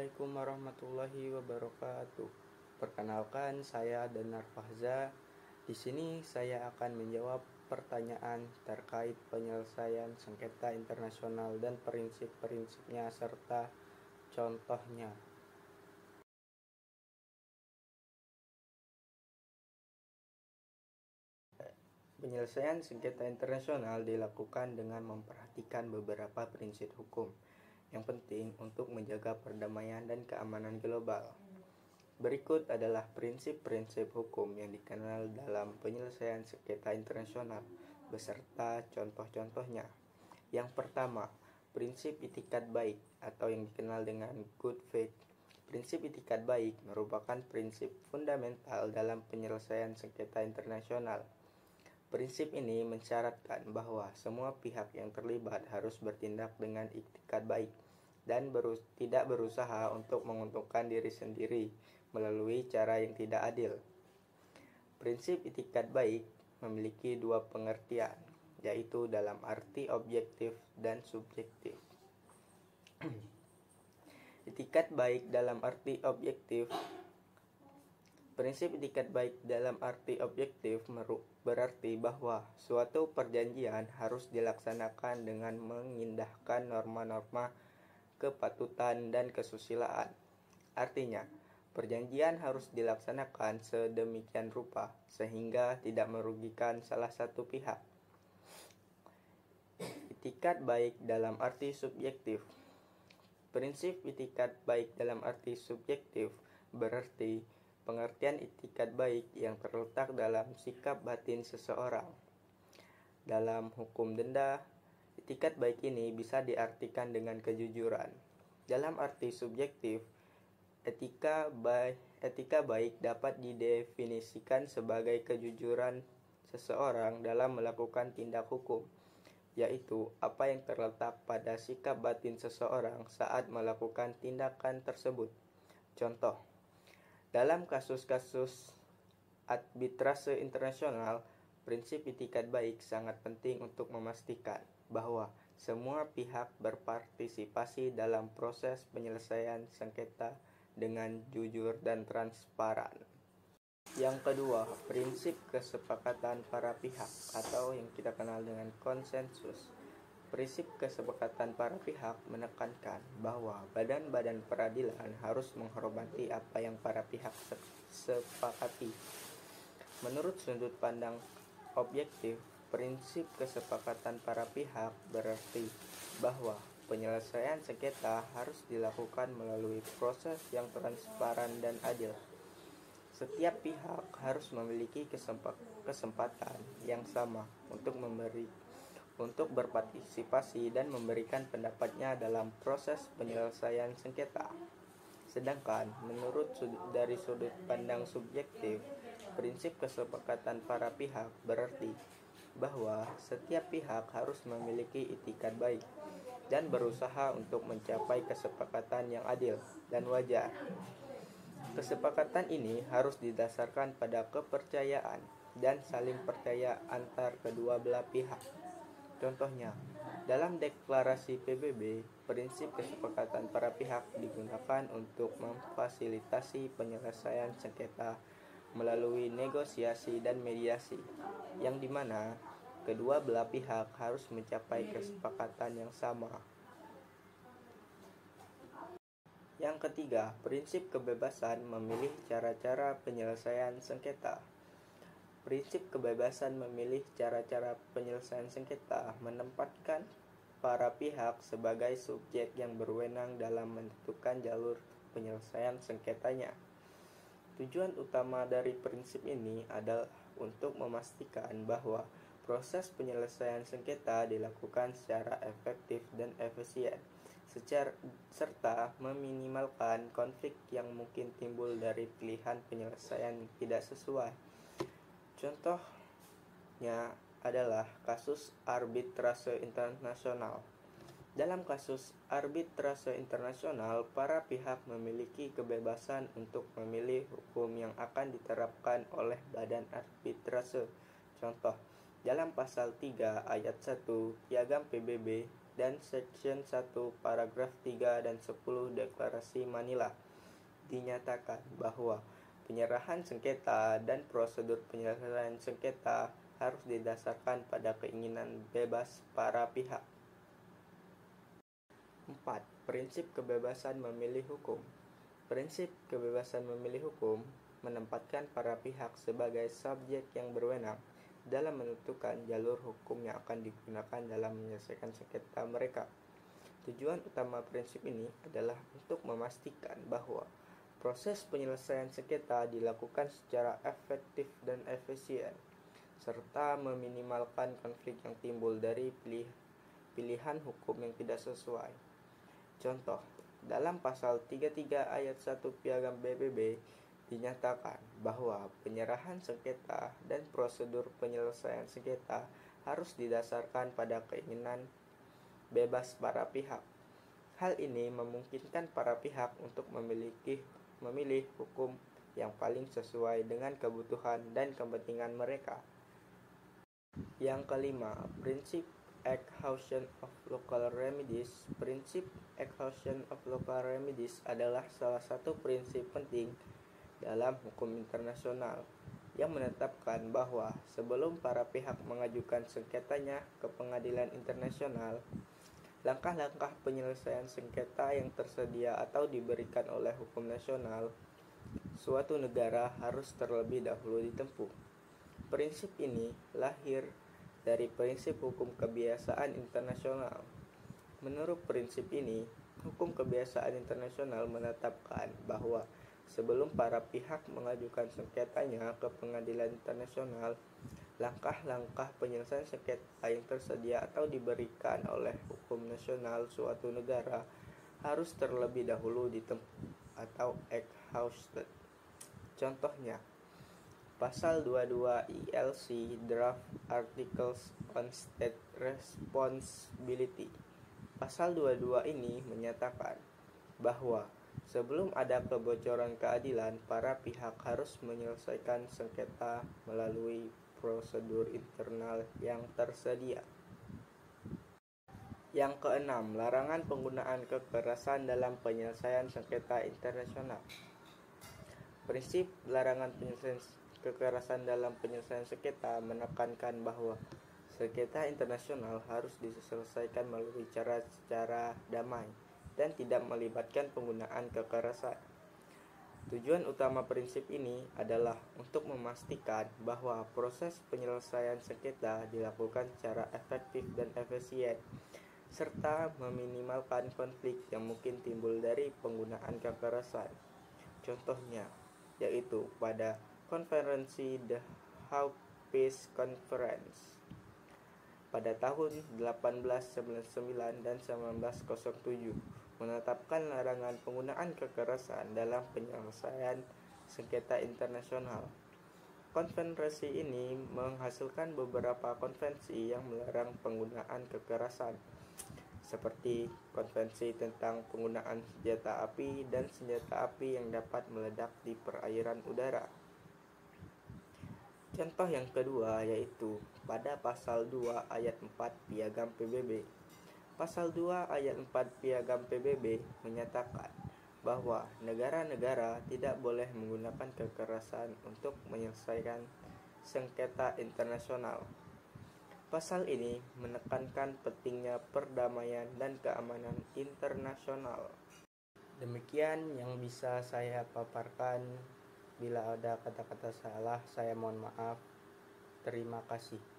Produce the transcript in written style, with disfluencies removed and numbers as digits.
Assalamualaikum warahmatullahi wabarakatuh. Perkenalkan, saya Danar Fahza. Di sini saya akan menjawab pertanyaan terkait penyelesaian sengketa internasional dan prinsip-prinsipnya serta contohnya. Penyelesaian sengketa internasional dilakukan dengan memperhatikan beberapa prinsip hukum yang penting untuk menjaga perdamaian dan keamanan global. Berikut adalah prinsip-prinsip hukum yang dikenal dalam penyelesaian sengketa internasional beserta contoh-contohnya. Yang pertama, prinsip itikat baik atau yang dikenal dengan good faith. Prinsip itikat baik merupakan prinsip fundamental dalam penyelesaian sengketa internasional. Prinsip ini mensyaratkan bahwa semua pihak yang terlibat harus bertindak dengan itikat baik dan tidak berusaha untuk menguntungkan diri sendiri melalui cara yang tidak adil. Prinsip itikat baik memiliki dua pengertian, yaitu dalam arti objektif dan subjektif. Itikat baik dalam arti objektif. Prinsip itikat baik dalam arti objektif berarti bahwa suatu perjanjian harus dilaksanakan dengan mengindahkan norma-norma kepatutan dan kesusilaan. Artinya, perjanjian harus dilaksanakan sedemikian rupa sehingga tidak merugikan salah satu pihak. Itikat baik dalam arti subjektif. Prinsip itikat baik dalam arti subjektif berarti pengertian itikat baik yang terletak dalam sikap batin seseorang. Dalam hukum denda, itikat baik ini bisa diartikan dengan kejujuran. Dalam arti subjektif, etika baik dapat didefinisikan sebagai kejujuran seseorang dalam melakukan tindak hukum, yaitu apa yang terletak pada sikap batin seseorang saat melakukan tindakan tersebut. Contoh, dalam kasus-kasus arbitrase internasional, prinsip itikat baik sangat penting untuk memastikan bahwa semua pihak berpartisipasi dalam proses penyelesaian sengketa dengan jujur dan transparan. Yang kedua, prinsip kesepakatan para pihak atau yang kita kenal dengan konsensus. Prinsip kesepakatan para pihak menekankan bahwa badan-badan peradilan harus menghormati apa yang para pihak sepakati. Menurut sudut pandang objektif, prinsip kesepakatan para pihak berarti bahwa penyelesaian sengketa harus dilakukan melalui proses yang transparan dan adil. Setiap pihak harus memiliki kesempatan yang sama untuk berpartisipasi dan memberikan pendapatnya dalam proses penyelesaian sengketa. Sedangkan dari sudut pandang subjektif, prinsip kesepakatan para pihak berarti bahwa setiap pihak harus memiliki itikat baik dan berusaha untuk mencapai kesepakatan yang adil dan wajar. Kesepakatan ini harus didasarkan pada kepercayaan dan saling percaya antar kedua belah pihak. Contohnya, dalam deklarasi PBB, prinsip kesepakatan para pihak digunakan untuk memfasilitasi penyelesaian sengketa melalui negosiasi dan mediasi, yang dimana kedua belah pihak harus mencapai kesepakatan yang sama. Yang ketiga, prinsip kebebasan memilih cara-cara penyelesaian sengketa. Prinsip kebebasan memilih cara-cara penyelesaian sengketa menempatkan para pihak sebagai subjek yang berwenang dalam menentukan jalur penyelesaian sengketanya. Tujuan utama dari prinsip ini adalah untuk memastikan bahwa proses penyelesaian sengketa dilakukan secara efektif dan efisien, serta meminimalkan konflik yang mungkin timbul dari pilihan penyelesaian yang tidak sesuai. Contohnya adalah kasus arbitrase internasional. Dalam kasus arbitrase internasional, para pihak memiliki kebebasan untuk memilih hukum yang akan diterapkan oleh badan arbitrase. Contoh, dalam pasal 3 ayat 1 Piagam PBB dan Section 1 paragraf 3 dan 10 Deklarasi Manila dinyatakan bahwa penyerahan sengketa dan prosedur penyelesaian sengketa harus didasarkan pada keinginan bebas para pihak. 4. Prinsip kebebasan memilih hukum. Prinsip kebebasan memilih hukum menempatkan para pihak sebagai subjek yang berwenang dalam menentukan jalur hukum yang akan digunakan dalam menyelesaikan sengketa mereka. Tujuan utama prinsip ini adalah untuk memastikan bahwa proses penyelesaian sengketa dilakukan secara efektif dan efisien, serta meminimalkan konflik yang timbul dari pilihan hukum yang tidak sesuai. Contoh, dalam pasal 33 ayat 1 Piagam PBB dinyatakan bahwa penyerahan sengketa dan prosedur penyelesaian sengketa harus didasarkan pada keinginan bebas para pihak. Hal ini memungkinkan para pihak untuk memilih hukum yang paling sesuai dengan kebutuhan dan kepentingan mereka. Yang kelima, prinsip exhaustion of local remedies. Prinsip exhaustion of local remedies adalah salah satu prinsip penting dalam hukum internasional yang menetapkan bahwa sebelum para pihak mengajukan sengketanya ke pengadilan internasional, langkah-langkah penyelesaian sengketa yang tersedia atau diberikan oleh hukum nasional suatu negara harus terlebih dahulu ditempuh. Prinsip ini lahir dari prinsip hukum kebiasaan internasional. Menurut prinsip ini, hukum kebiasaan internasional menetapkan bahwa sebelum para pihak mengajukan sengketanya ke pengadilan internasional, langkah-langkah penyelesaian sengketa yang tersedia atau diberikan oleh hukum nasional suatu negara harus terlebih dahulu ditempuh atau exhausted. Contohnya, Pasal 22 ILC Draft Articles on State Responsibility. Pasal 22 ini menyatakan bahwa sebelum ada kebocoran keadilan, para pihak harus menyelesaikan sengketa melalui prosedur internal yang tersedia. Yang keenam, larangan penggunaan kekerasan dalam penyelesaian sengketa internasional. Prinsip larangan penyelesaian kekerasan dalam penyelesaian sengketa menekankan bahwa sengketa internasional harus diselesaikan melalui cara secara damai dan tidak melibatkan penggunaan kekerasan. Tujuan utama prinsip ini adalah untuk memastikan bahwa proses penyelesaian sengketa dilakukan secara efektif dan efisien, serta meminimalkan konflik yang mungkin timbul dari penggunaan kekerasan. Contohnya, yaitu pada konferensi The Hague Peace Conference pada tahun 1899 dan 1907 menetapkan larangan penggunaan kekerasan dalam penyelesaian sengketa internasional. Konferensi ini menghasilkan beberapa konvensi yang melarang penggunaan kekerasan, seperti konvensi tentang penggunaan senjata api dan senjata api yang dapat meledak di perairan udara. Contoh yang kedua yaitu pada pasal 2 ayat 4 Piagam PBB. Pasal 2 ayat 4 Piagam PBB menyatakan bahwa negara-negara tidak boleh menggunakan kekerasan untuk menyelesaikan sengketa internasional. Pasal ini menekankan pentingnya perdamaian dan keamanan internasional. Demikian yang bisa saya paparkan. Bila ada kata-kata salah, saya mohon maaf. Terima kasih.